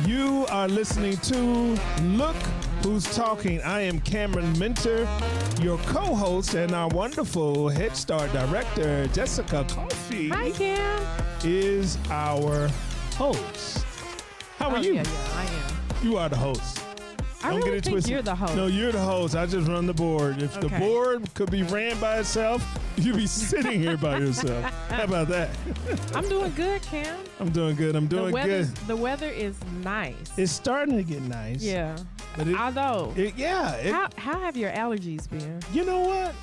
You are listening to Look Who's Talking. I am Cameron Minter, your co-host, and our wonderful Head Start director, Jessica Coffey. Hi, Cam. Is our host. How are you? Yeah, I am. You are the host. I Don't really get it think twisted. you're the host. No, you're the host. I just run the board. If the Okay. board could be ran by itself, you'd be sitting here by yourself. How about that? I'm doing good, Cam. I'm doing good. I'm doing good. The weather is nice. It's starting to get nice. Yeah. But it, Although, how have your allergies been? You know what?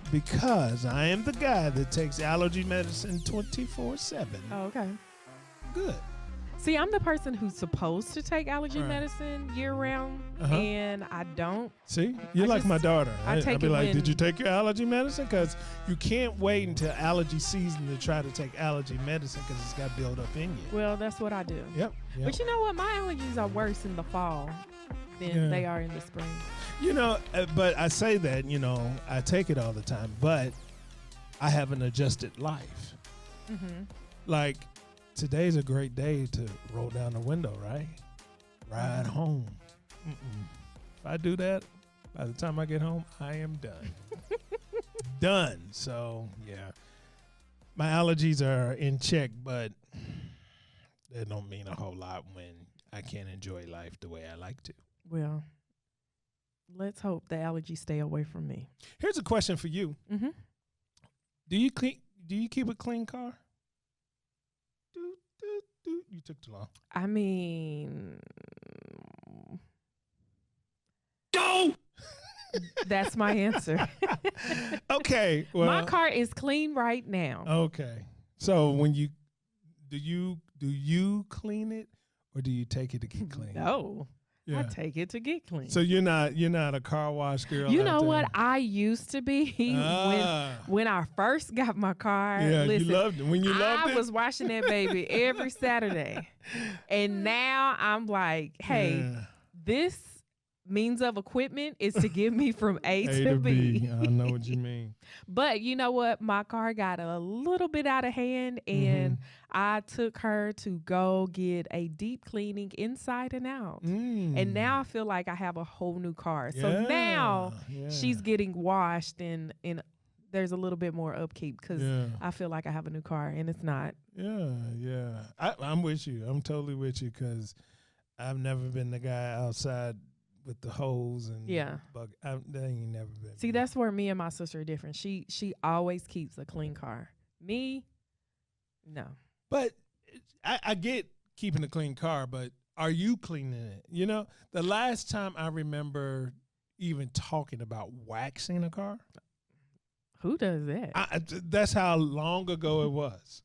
Because I am the guy that takes allergy medicine 24/7. Oh, okay. Good. See, I'm the person who's supposed to take allergy medicine year-round, and I don't. See? You're like my daughter. I take I'd be it like, when- did you take your allergy medicine? Because you can't wait until allergy season to try to take allergy medicine because it's got built up in you. Well, that's what I do. Yep. But you know what? My allergies are worse in the fall than they are in the spring. You know, but I say that, I take it all the time, but I have an adjusted life. Mm-hmm. Like, today's a great day to roll down the window, right? Ride home. If I do that, by the time I get home, I am done. Done. So, yeah. My allergies are in check, but they don't mean a whole lot when I can't enjoy life the way I like to. Well, let's hope the allergies stay away from me. Here's a question for you. Mm-hmm. Do you keep a clean car? You took too long. I mean, go. That's my answer. Okay. Well, my car is clean right now. Okay. So when you do you clean it or do you take it to get clean? No. Yeah. I take it to get clean. So you're not a car wash girl. You out know there? what? I used to be when I first got my car. Yeah, listen, you loved it. When you loved it, I was washing that baby every Saturday. And now I'm like, hey, this means of equipment is to get me from A to B. I know what you mean. But you know what? My car got a little bit out of hand, and I took her to go get a deep cleaning inside and out. And now I feel like I have a whole new car. So now she's getting washed, and there's a little bit more upkeep because I feel like I have a new car, and it's not. Yeah. I'm with you. I'm totally with you because I've never been the guy outside with the hose and bug. That ain't never been. See, that's where me and my sister are different. She always keeps a clean car. Me, no. But I get keeping a clean car, but are you cleaning it? The last time I remember even talking about waxing a car. Who does that? That's how long ago it was.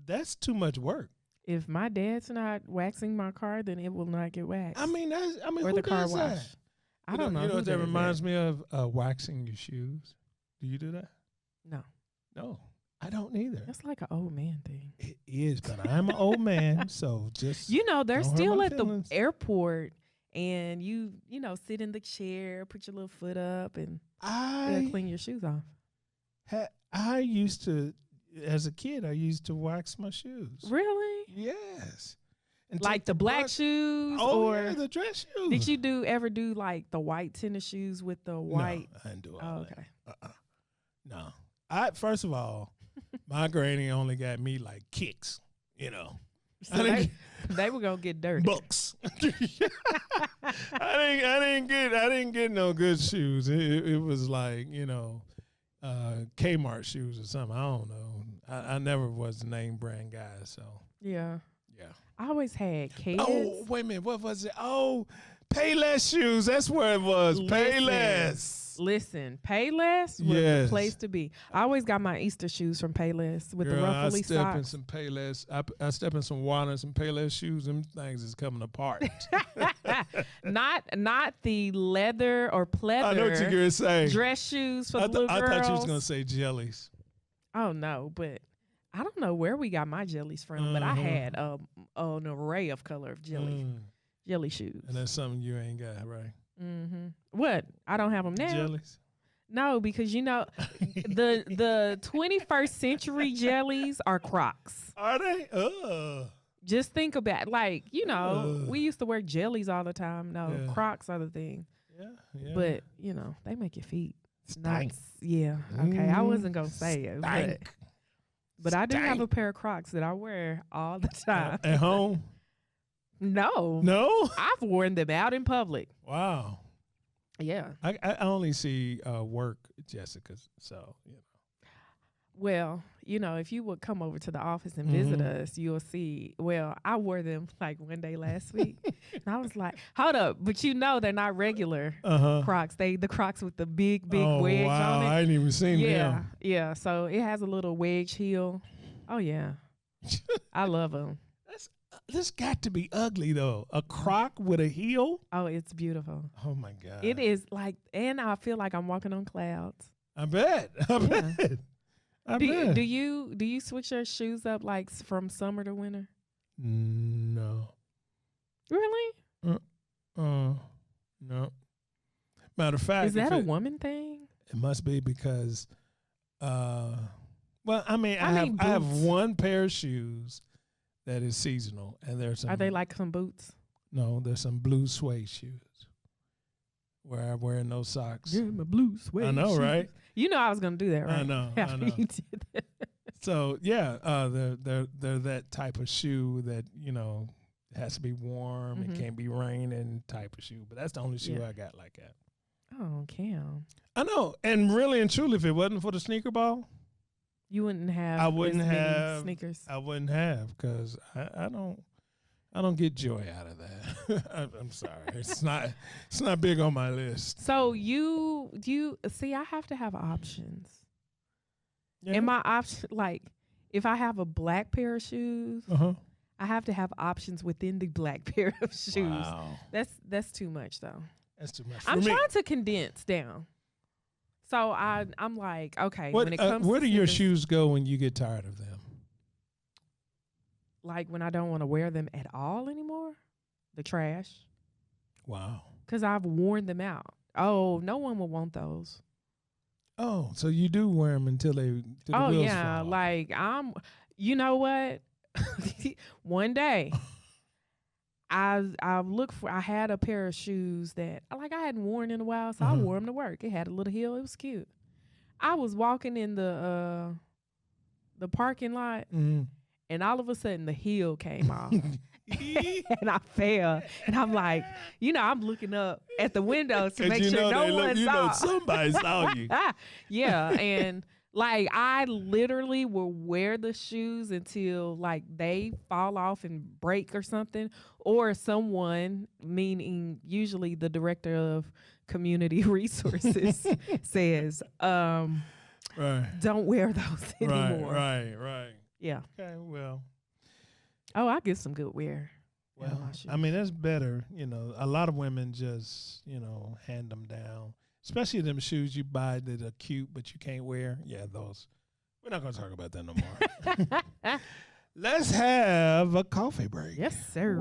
That's too much work. If my dad's not waxing my car, then it will not get waxed. Or the who car does wash. that? I don't know. You know what that reminds me of? Waxing your shoes. Do you do that? No, I don't either. That's like an old man thing. It is, but I'm an old man, so just they're still at feelings. the airport, and you sit in the chair, put your little foot up, and clean your shoes off. I used to. As a kid, I used to wax my shoes. Really? Yes. And like the black shoes? Or the dress shoes. Did you ever do like the white tennis shoes with the white? No, I didn't do all okay. that. No. First of all, my granny only got me like kicks, So they were gonna get dirty. Bucks. I didn't get no good shoes. It was like, Kmart shoes or something. I don't know. I never was the name brand guy, so. Yeah. Yeah. I always had kids. Oh, wait a minute. What was it? Oh, Payless shoes. That's where it was. Payless. Listen, Payless was the place to be. I always got my Easter shoes from Payless with the ruffly socks. I step in some Payless. I step in some water and some Payless shoes. Them things is coming apart. Not the leather or pleather. I know what you're going to say. Dress shoes for the little girls. I thought you was going to say jellies. Oh, no, but I don't know where we got my jellies from, but I had an array of color of jelly shoes. And that's something you ain't got, right? Mm-hmm. What? I don't have them now. Jellies? No, because the 21st century jellies are Crocs. Are they? Just think about, like, we used to wear jellies all the time. No, Yeah. Crocs are the thing. Yeah. But, they make your feet Stank. nice. Yeah. Okay. I wasn't going to say it. Stank. But I do have Stank. a pair of Crocs that I wear all the time. At home? No. No? I've worn them out in public. Wow. Yeah. I only see work Jessica's, so, Well, if you would come over to the office and visit us, you'll see. Well, I wore them like one day last week. And I was like, hold up. But they're not regular Crocs. The Crocs with the big wedge on it. I ain't even seen them. Yeah. So it has a little wedge heel. Oh, yeah. I love them. This got to be ugly, though. A Croc with a heel? Oh, it's beautiful. Oh, my God. It is and I feel like I'm walking on clouds. I bet. I bet. Do you switch your shoes up like from summer to winter? No. Really? No. Matter of fact, is that a woman thing? It must be because, I have boots. one pair of shoes that is seasonal, and there's some. Are they like some boots? No, there's some blue suede shoes where I'm wearing no socks. Yeah, my blue suede. I know, shoes. right? I was gonna do that, right? I know. You did that. So they're that type of shoe that has to be warm. It can't be raining type of shoe. But that's the only shoe I got like that. Oh, Cam. I know, and really and truly, if it wasn't for the sneaker ball, you wouldn't have. I wouldn't as many have sneakers. I wouldn't have because I don't get joy out of that. I'm sorry, it's not big on my list. So you see, I have to have options. Yeah. And my option, like, if I have a black pair of shoes, I have to have options within the black pair of shoes. Wow. That's too much, though. That's too much. I'm trying to condense down. So I'm like, okay, when it comes where to do your sneakers, shoes go when you get tired of them? like when I don't want to wear them at all anymore, the trash. Wow. Because I've worn them out. Oh, no one will want those. Oh, so you do wear them until the wheels fall off. Like you know what? One day I had a pair of shoes that I hadn't worn in a while, so I wore them to work. It had a little heel. It was cute. I was walking in the parking lot, and all of a sudden the heel came off. And I fell. And I'm like, I'm looking up at the windows to make sure no one saw. Somebody saw you. Yeah, and like I literally will wear the shoes until like they fall off and break or something, or someone, meaning usually the director of community resources, says, right. Don't wear those anymore. Right. Yeah. Okay, well. Oh, I get some good wear. Well, I mean, that's better. A lot of women just, hand them down. Especially them shoes you buy that are cute but you can't wear. Yeah, those. We're not going to talk about that no more. Let's have a coffee break. Yes, sir.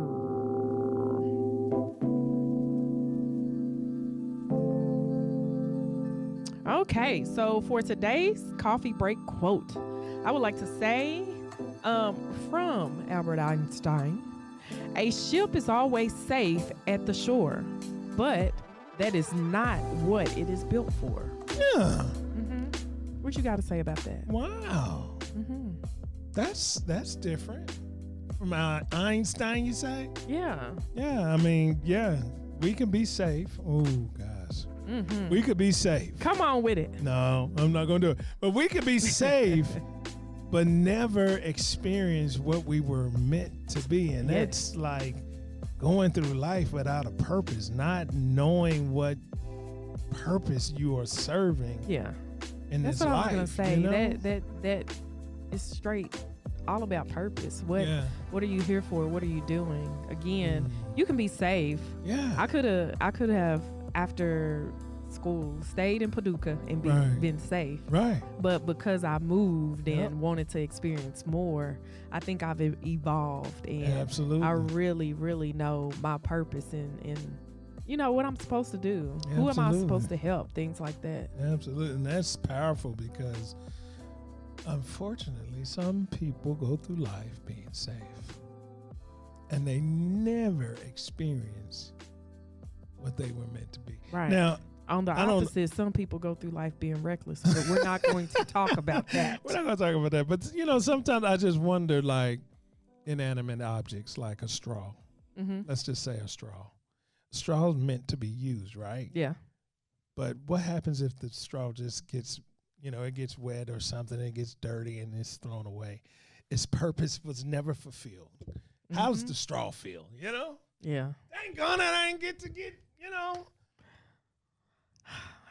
Okay, so for today's coffee break quote, I would like to say from Albert Einstein, a ship is always safe at the shore, but that is not what it is built for. Yeah. What you got to say about that? Wow. That's different. From Einstein, you say? Yeah. Yeah, I mean, yeah, we can be safe. Oh, gosh. We could be safe. Come on with it. No, I'm not going to do it. But we could be safe, but never experience what we were meant to be. And that's like going through life without a purpose, not knowing what purpose you are serving. Yeah. In that's this what life, I was going to say. That is straight all about purpose. What are you here for? What are you doing? Again, you can be safe. Yeah. I could have after school stayed in Paducah and been safe. Right. But because I moved and wanted to experience more, I think I've evolved, and absolutely, I really, really know my purpose and what I'm supposed to do. Absolutely. Who am I supposed to help? Things like that. Absolutely. And that's powerful because unfortunately some people go through life being safe. and they never experience what they were meant to be. Right. Now, on the opposite, some people go through life being reckless, but we're not going to talk about that. We're not going to talk about that. But, sometimes I just wonder, like, inanimate objects like a straw. Mm-hmm. Let's just say a straw. A straw is meant to be used, right? Yeah. But what happens if the straw just gets, it gets wet or something, it gets dirty and it's thrown away? Its purpose was never fulfilled. Mm-hmm. How does the straw feel, Yeah. Thank God I didn't get to get,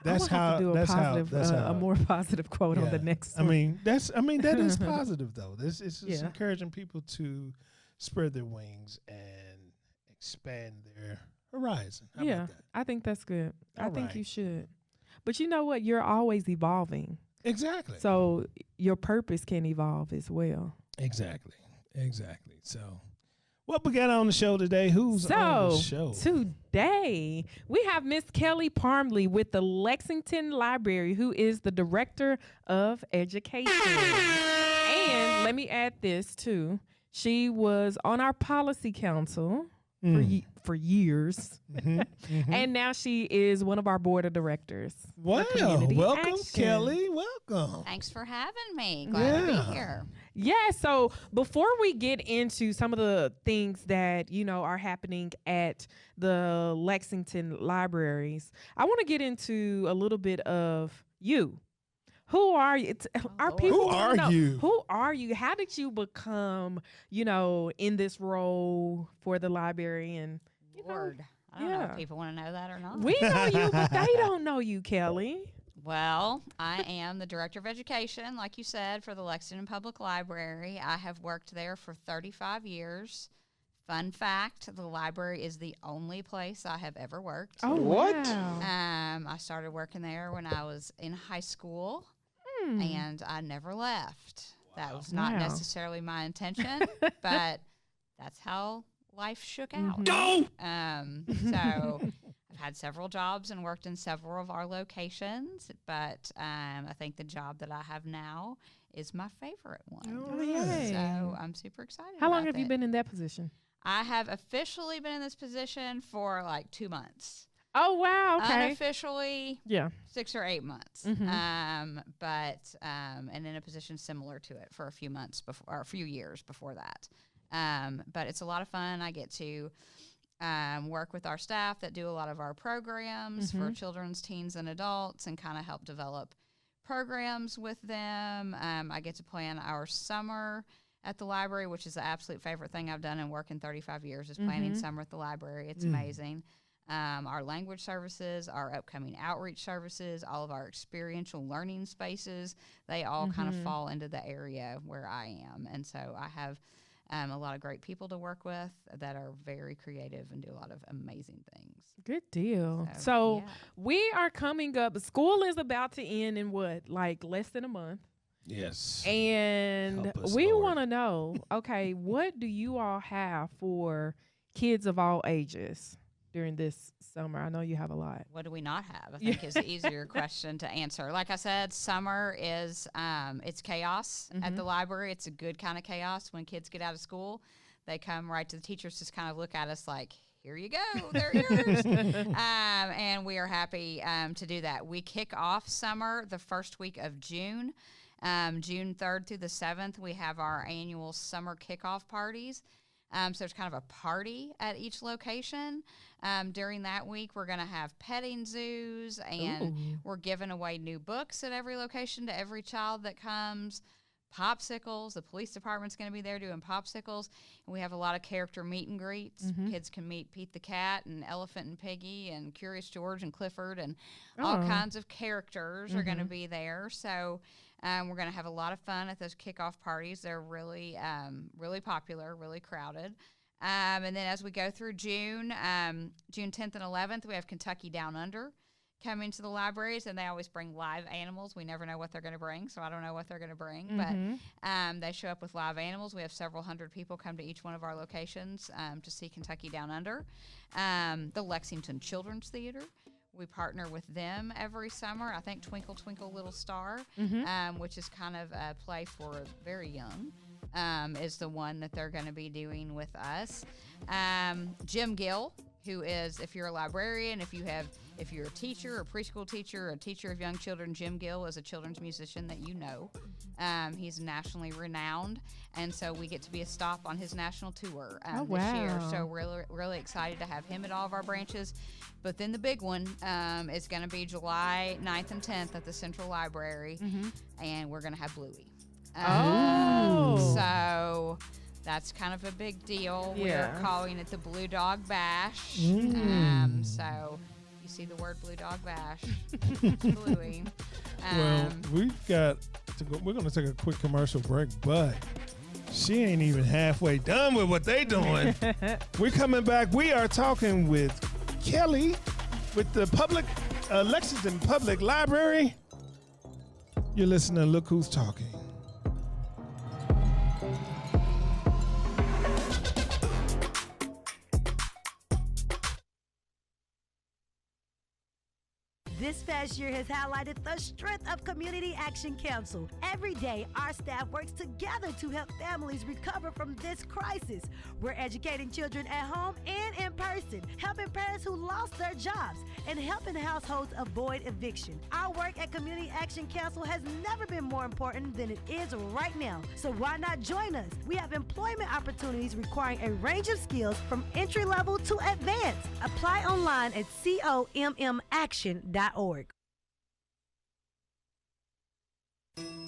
That's how. A more positive quote on the next one. That is positive though. It's just encouraging people to spread their wings and expand their horizon. How about that? I think that's good. I think you should. But you know what? You're always evolving. Exactly. So your purpose can evolve as well. Exactly. So what we got on the show today? Who's on the show? Today we have Miss Kelli Parmley with the Lexington Library, who is the Director of Education. And let me add this too. She was on our policy council for years. Mm-hmm, mm-hmm. And now she is one of our board of directors. Wow. Welcome, Kelli. Welcome. Thanks for having me. Glad to be here. Yeah, so before we get into some of the things that, are happening at the Lexington libraries, I want to get into a little bit of you. Who are you? Our people Who are you? Who are you? How did you become, in this role for the library? And Lord, I don't know if people want to know that or not. We know you, but they don't know you, Kelli. Well, I am the Director of Education, like you said, for the Lexington Public Library. I have worked there for 35 years. Fun fact, the library is the only place I have ever worked. Oh, what? Wow. I started working there when I was in high school, and I never left. Wow. That was not necessarily my intention, but that's how life shook out. Mm-hmm. So I've had several jobs and worked in several of our locations, but I think the job that I have now is my favorite one. Oh, yay. So I'm super excited. How long have you been in that position? I have officially been in this position for like 2 months. Oh, wow. Okay. Unofficially, 6 or 8 months. Mm-hmm. And in a position similar to it for a few months before, or a few years before that. But it's a lot of fun. I get to work with our staff that do a lot of our programs for children's, teens, and adults, and kind of help develop programs with them. I get to plan our summer at the library, which is the absolute favorite thing I've done in working 35 years, is planning summer at the library. It's amazing. Our language services, our upcoming outreach services, all of our experiential learning spaces, they all kind of fall into the area where I am. And so I have a lot of great people to work with that are very creative and do a lot of amazing things. Good deal. So we are coming up. School is about to end in what, like less than a month? Yes. And we want to know, okay, what do you all have for kids of all ages during this summer? I know you have a lot. What do we not have? I think is the easier question to answer. Like I said, summer is it's chaos at the library. It's a good kind of chaos. When kids get out of school, they come right to the teachers, just kind of look at us like, here you go, they're yours. And we are happy to do that. We kick off summer the first week of June. June 3rd through the 7th, we have our annual summer kickoff parties. So it's kind of a party at each location. During that week, we're going to have petting zoos, and we're giving away new books at every location to every child that comes. Popsicles. The police department's going to be there doing popsicles. And we have a lot of character meet and greets. Kids can meet Pete the Cat and Elephant and Piggy and Curious George and Clifford, and all kinds of characters are going to be there. So we're going to have a lot of fun at those kickoff parties. They're really, really popular, really crowded. And then as we go through June, June 10th and 11th, we have Kentucky Down Under coming to the libraries, and they always bring live animals. We never know what they're going to bring, so I don't know what they're going to bring. But they show up with live animals. We have several hundred people come to each one of our locations to see Kentucky Down Under. The Lexington Children's Theater. We partner with them every summer. I think Twinkle, Twinkle, Little Star, which is kind of a play for very young. is the one that they're going to be doing with us. Jim Gill, who is, if you're a librarian, if you're a teacher, a preschool teacher, a teacher of young children, Jim Gill is a children's musician that you know. He's nationally renowned, and so we get to be a stop on his national tour this year. So really, really excited to have him at all of our branches. But then the big one is going to be July 9th and 10th at the Central Library, and we're going to have Bluey. So that's kind of a big deal. Yeah. We're calling it the Blue Dog Bash. So you see the word Blue Dog Bash, Bluey. Well, we've got to go. We're going to take a quick commercial break, but she ain't even halfway done with what they doing. We're coming back. We are talking with Kelli with the Lexington Public Library. You're listening to Look Who's Talking. This past year has highlighted the strength of Community Action Council. Every day, our staff works together to help families recover from this crisis. We're educating children at home and in person, helping parents who lost their jobs, and helping households avoid eviction. Our work at Community Action Council has never been more important than it is right now. So why not join us? We have employment opportunities requiring a range of skills from entry level to advanced. Apply online at commaction.org.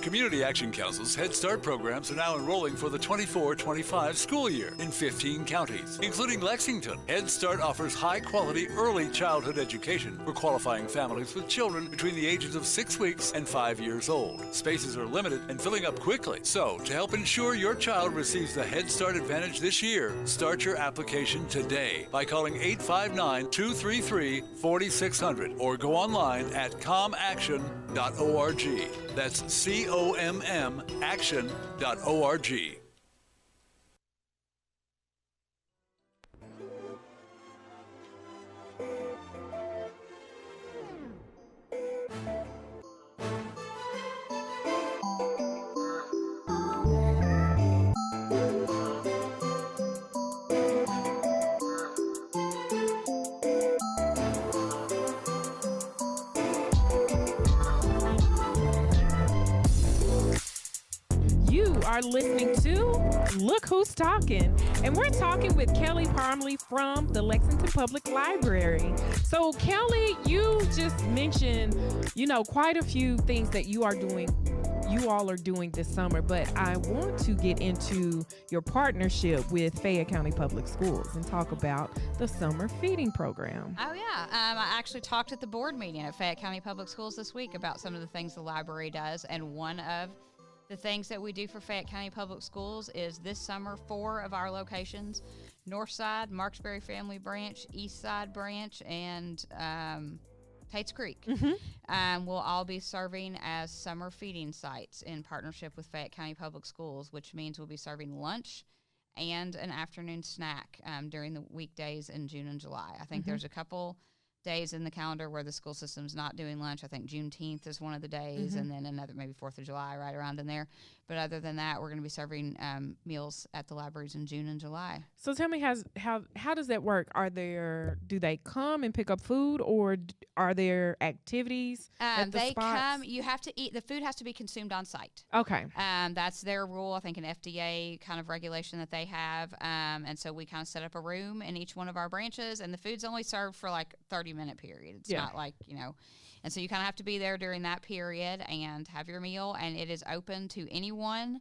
Community Action Council's Head Start programs are now enrolling for the 24-25 school year in 15 counties, including Lexington. Head Start offers high-quality early childhood education for qualifying families with children between the ages of 6 weeks and 5 years old. Spaces are limited and filling up quickly. So, to help ensure your child receives the Head Start Advantage this year, start your application today by calling 859-233-4600 or go online at comaction.org. That's COMM action.org. Are listening to Look Who's Talking, and we're talking with Kelli Parmley from the Lexington Public Library. So Kelli, you just mentioned, quite a few things that you all are doing this summer, but I want to get into your partnership with Fayette County Public Schools and talk about the summer feeding program. Oh, yeah. I actually talked at the board meeting at Fayette County Public Schools this week about some of the things the library does, and one of the things that we do for Fayette County Public Schools is this summer, 4 of our locations, Northside, Marksbury Family Branch, Eastside Branch, and Tate's Creek, will all be serving as summer feeding sites in partnership with Fayette County Public Schools, which means we'll be serving lunch and an afternoon snack during the weekdays in June and July. I think there's a couple days in the calendar where the school system's not doing lunch. I think Juneteenth is one of the days, and then another, maybe 4th of July, right around in there. But other than that, we're going to be serving meals at the libraries in June and July. So tell me, how does that work? Do they come and pick up food, or are there activities at the they spots? come. You have to eat. The food has to be consumed on site. Okay. That's their rule. I think an FDA kind of regulation that they have. And so we kind of set up a room in each one of our branches, and the food's only served for like 30-minute period. It's not like, and so you kind of have to be there during that period and have your meal, and it is open to anyone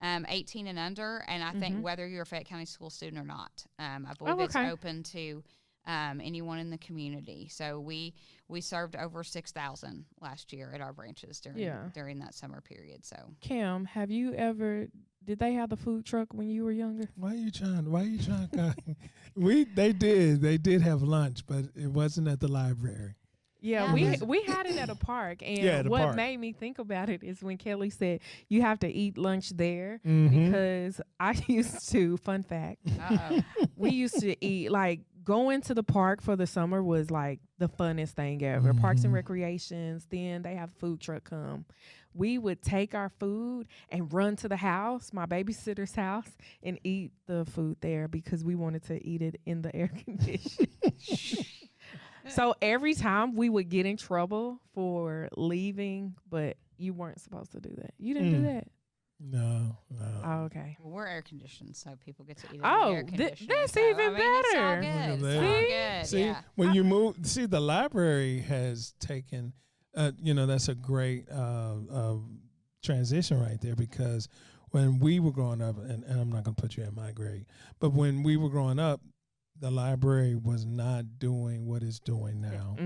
18 and under, and I think whether you're a Fayette County school student or not. I believe it's open to anyone in the community. So we served over 6,000 last year at our branches during that summer period. So Kim, did they have the food truck when you were younger? Why are you trying? They did have lunch, but it wasn't at the library. Yeah, we had it at a park, and what made me think about it is when Kelli said you have to eat lunch there, because I used to, fun fact, we used to eat like going to the park for the summer was like the funnest thing ever. Parks and recreations. Then they have a food truck come. We would take our food and run to the house, my babysitter's house, and eat the food there because we wanted to eat it in the air conditioning. So every time we would get in trouble for leaving, but you weren't supposed to do that. You didn't do that. No. Oh, okay. Well, we're air conditioned, so people get to eat it in the air conditioning. That's so, even I mean, better. It's all good. Look at It's all that. good. See, Yeah. when you move, the library has taken, that's a great transition right there, because when we were growing up, and I'm not going to put you in my grade, but when we were growing up, the library was not doing what it's doing now.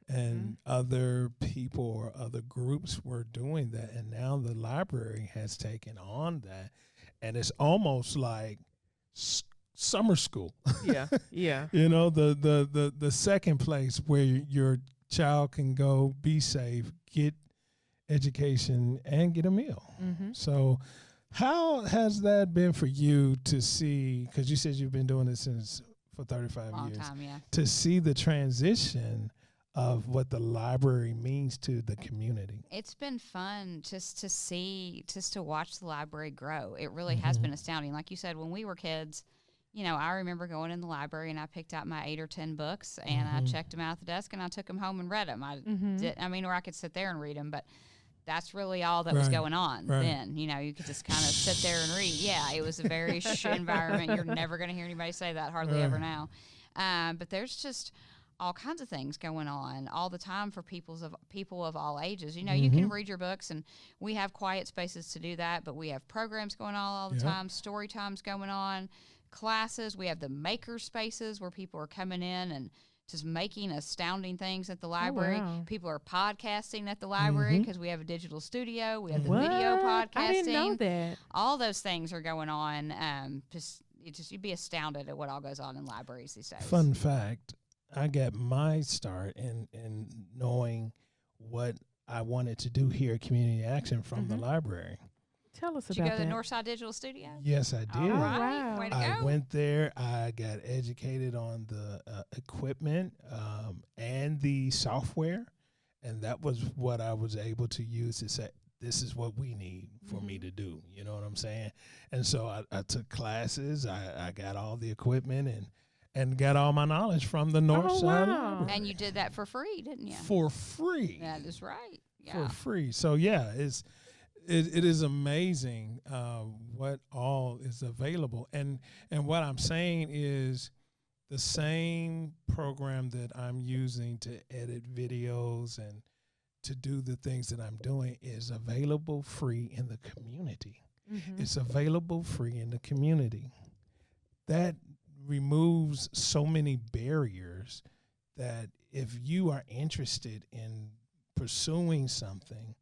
And other people or other groups were doing that. And now the library has taken on that. And it's almost like summer school. Yeah. The second place where your child can go, be safe, get education, and get a meal. So how has that been for you to see, because you said you've been doing this for 35 Long years, time, yeah. to see the transition of what the library means to the community? It's been fun just to watch the library grow. It really has been astounding. Like you said, when we were kids, I remember going in the library and I picked out my 8 or 10 books and I checked them out at the desk and I took them home and read them. Or I could sit there and read them, but that's really all that was going on then. You could just kind of sit there and read. Yeah, it was a very environment. You're never going to hear anybody say that hardly ever now. But there's just all kinds of things going on all the time for people of all ages. You can read your books, and we have quiet spaces to do that, but we have programs going on all the time, story times going on, classes. We have the maker spaces where people are coming in and just making astounding things at the library. Oh, wow. People are podcasting at the library because we have a digital studio. We have the video podcasting. I didn't know that. All those things are going on. You'd be astounded at what all goes on in libraries these days. Fun fact, I got my start in knowing what I wanted to do here at Community Action from the library. Tell us Did about you go to that. the Northside Digital Studio? Yes, I did. All right. wow. Way to I go. went there. I got educated on the equipment and the software, and that was what I was able to use to say, this is what we need for me to do. You know what I'm saying? And so I took classes. I got all the equipment and got all my knowledge from the Northside Library. And you did that for free, didn't you? For free. That is right. Yeah. For free. So, yeah, it is amazing what all is available. And what I'm saying is the same program that I'm using to edit videos and to do the things that I'm doing is available free in the community. It's available free in the community. That removes so many barriers that if you are interested in pursuing something,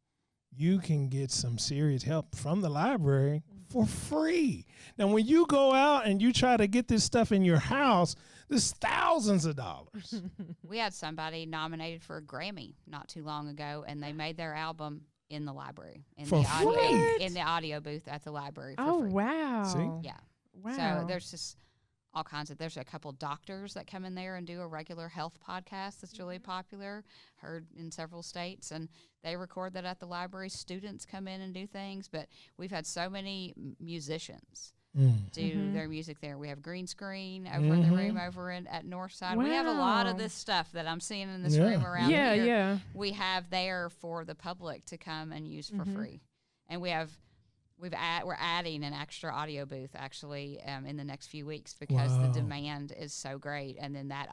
you can get some serious help from the library for free. Now, when you go out and you try to get this stuff in your house, there's thousands of dollars. We had somebody nominated for a Grammy not too long ago, and they made their album in the library, in For free? in the audio booth at the library for Oh, free. wow. See? Yeah. Wow. So there's just all kinds of, there's a couple doctors that come in there and do a regular health podcast that's really popular, heard in several states, and they record that at the library. Students come in and do things, but we've had so many musicians do their music there. We have green screen over in the room over at Northside. We have a lot of Wow. this stuff that I'm seeing in this room around Yeah, here. yeah. We have there for the public to come and use for free. And we're adding an extra audio booth actually in the next few weeks because the demand is so great. And then that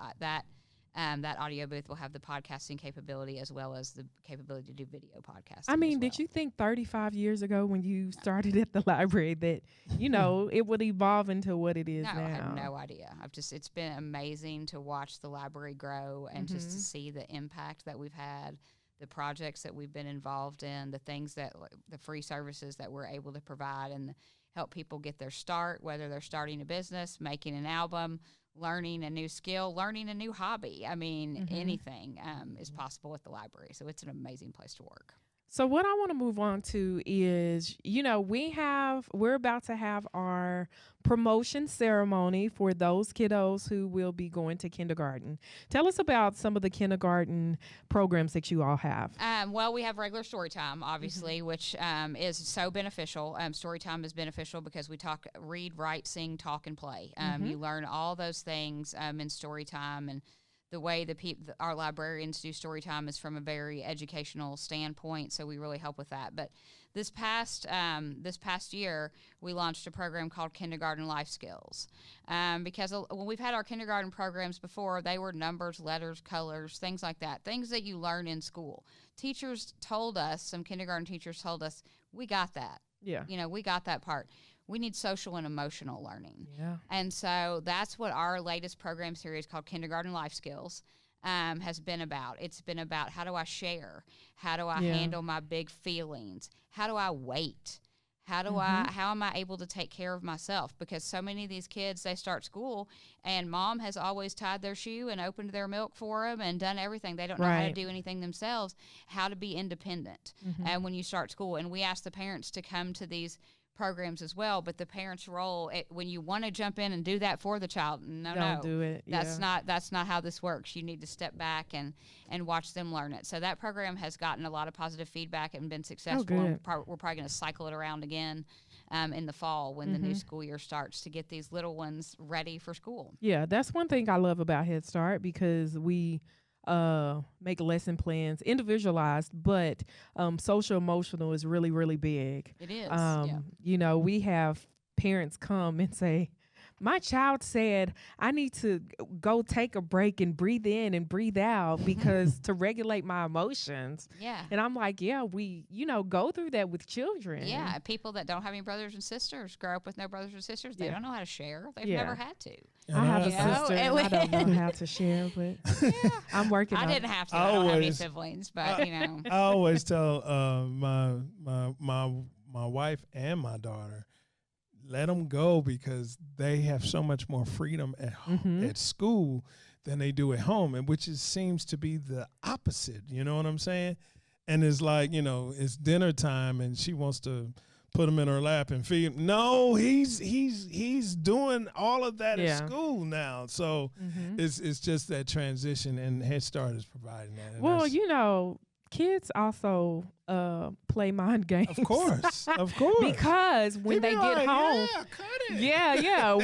audio booth will have the podcasting capability as well as the capability to do video podcasting. I mean, as did well. you think 35 years ago when you started at the library that, it would evolve into what it is No, now? I have no idea. It's been amazing to watch the library grow and just to see the impact that we've had, the projects that we've been involved in, the things the free services that we're able to provide and help people get their start, whether they're starting a business, making an album, learning a new skill, learning a new hobby. I mean, anything is possible at the library. So it's an amazing place to work. So what I want to move on to is, we're about to have our promotion ceremony for those kiddos who will be going to kindergarten. Tell us about some of the kindergarten programs that you all have. Well, we have regular story time, obviously, which is so beneficial. Story time is beneficial because we read, write, sing, talk, and play. You learn all those things in story time, and the way our librarians do story time is from a very educational standpoint, so we really help with that. But this past year, we launched a program called Kindergarten Life Skills, because when we've had our kindergarten programs before, they were numbers, letters, colors, things like that, things that you learn in school. Some kindergarten teachers told us, we got that. Yeah. We got that part. We need social and emotional learning. Yeah. And so that's what our latest program series called Kindergarten Life Skills has been about. It's been about, how do I share? How do I handle my big feelings? How do I wait? How am I able to take care of myself? Because so many of these kids, they start school and mom has always tied their shoe and opened their milk for them and done everything. They don't know how to do anything themselves, how to be independent. And when you start school, and we ask the parents to come to these programs as well, but the parents' role, when you want to jump in and do that for the child, don't do it. That's not how this works. You need to step back and watch them learn it. So that program has gotten a lot of positive feedback and been successful. Good. We're probably going to cycle it around again in the fall when the new school year starts, to get these little ones ready for school. Yeah, that's one thing I love about Head Start, because we make lesson plans individualized, but social emotional is really, really big. It is. We have parents come and say, my child said I need to go take a break and breathe in and breathe out because to regulate my emotions. Yeah. And I'm like, we go through that with children. Yeah. People that don't have any brothers and sisters, grow up with no brothers and sisters, they don't know how to share. They've never had to. I have a sister. And I don't know how to share, but I'm working on it. I didn't have to. I don't have any siblings, but I always tell my wife and my daughter, let them go, because they have so much more freedom at school than they do at home, and which seems to be the opposite. You know what I'm saying? And it's like, it's dinner time and she wants to put him in her lap and feed him. No, he's doing all of that at school now. So it's just that transition, and Head Start is providing that. Well, kids also play mind games. Of course. Because when they get home,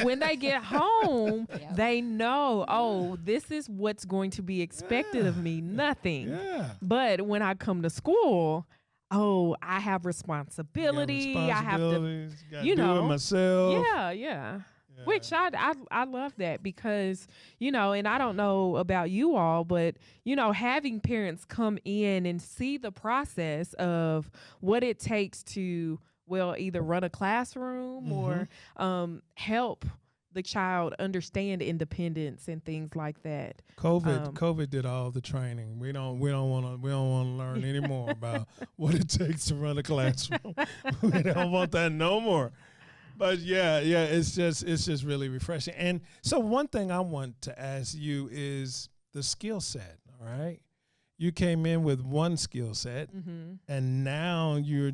when they get home, they know, this is what's going to be expected of me, nothing. Yeah. But when I come to school, I have responsibility. I have to, do it myself. Yeah. Which I love that, because, and I don't know about you all, but, having parents come in and see the process of what it takes to, either run a classroom or help the child understand independence and things like that. COVID did all the training. We don't want to learn anymore about what it takes to run a classroom. We don't want that no more. But it's just really refreshing. And so one thing I want to ask you is the skill set. All right, you came in with one skill set, and now you're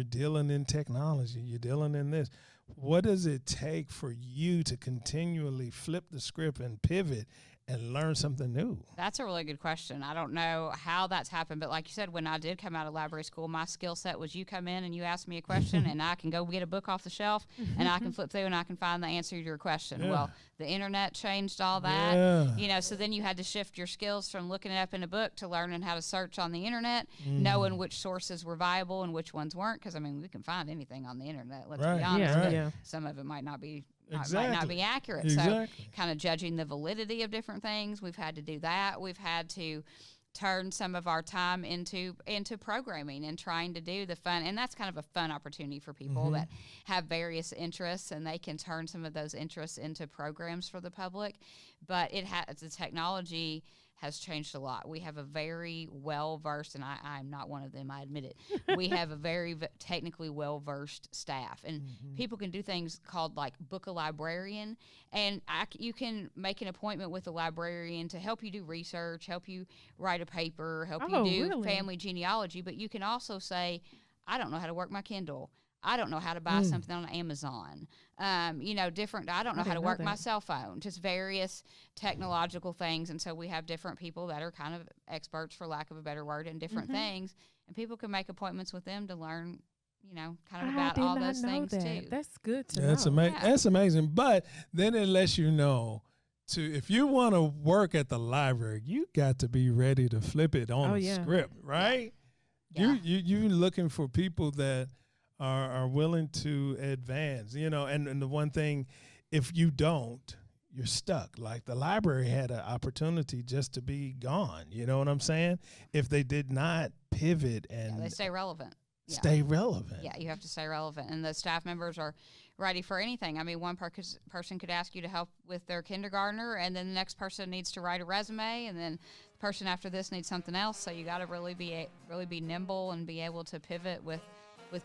dealing in technology. You're dealing in this. What does it take for you to continually flip the script and pivot and learn something new? That's a really good question. I don't know how that's happened, but like you said, when I did come out of library school, my skill set was you come in and you ask me a question and I can go get a book off the shelf and I can flip through and I can find the answer to your question. Yeah. Well, the internet changed all that, so then you had to shift your skills from looking it up in a book to learning how to search on the internet, knowing which sources were viable and which ones weren't. Because, we can find anything on the internet, let's be honest. Some of it might not be might not be accurate. Exactly. So kind of judging the validity of different things, we've had to do that. We've had to turn some of our time into programming and trying to do the fun. And that's kind of a fun opportunity for people that have various interests, and they can turn some of those interests into programs for the public. But the technology has changed a lot. We have a very well-versed, and I'm not one of them, I admit it. We have a very technically well-versed staff, and people can do things called like book a librarian, and you can make an appointment with a librarian to help you do research, help you write a paper, help you do family genealogy, but you can also say, I don't know how to work my Kindle. I don't know how to buy something on Amazon. Different. I don't know how to work my cell phone. Just various technological things. And so we have different people that are kind of experts, for lack of a better word, in different things. And people can make appointments with them to learn, kind of about all those things too. That's good to know. That's amazing. But then it lets you know, if you want to work at the library, you got to be ready to flip it on a script, right? Yeah. You're looking for people that are willing to advance, and the one thing, if you don't, you're stuck. Like the library had an opportunity just to be gone. You know what I'm saying? If they did not pivot and they stay relevant. Stay relevant. Yeah, you have to stay relevant. And the staff members are ready for anything. I mean, one person could ask you to help with their kindergartner, and then the next person needs to write a resume, and then the person after this needs something else. So you got to really be nimble and be able to pivot with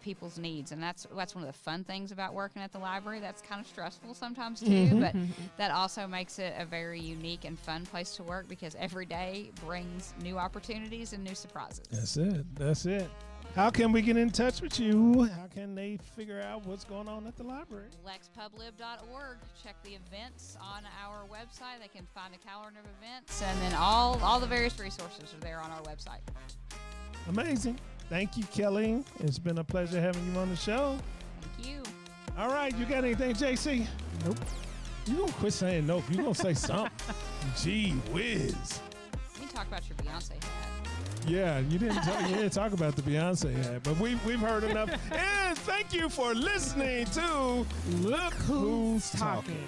people's needs. And that's one of the fun things about working at the library. That's kind of stressful sometimes too, but that also makes it a very unique and fun place to work, because every day brings new opportunities and new surprises. That's it. How can we get in touch with you? How can they figure out what's going on at the library? LexPubLib.org. Check the events on our website. They can find a calendar of events, and then all the various resources are there on our website. Amazing. Thank you, Kelli. It's been a pleasure having you on the show. Thank you. All right, you got anything, JC? Nope. You gonna quit saying nope. You gonna say something. Gee whiz. You can talk about your Beyonce hat. Yeah, you didn't talk about the Beyonce hat, but we've heard enough. And thank you for listening to Look Who's Talking.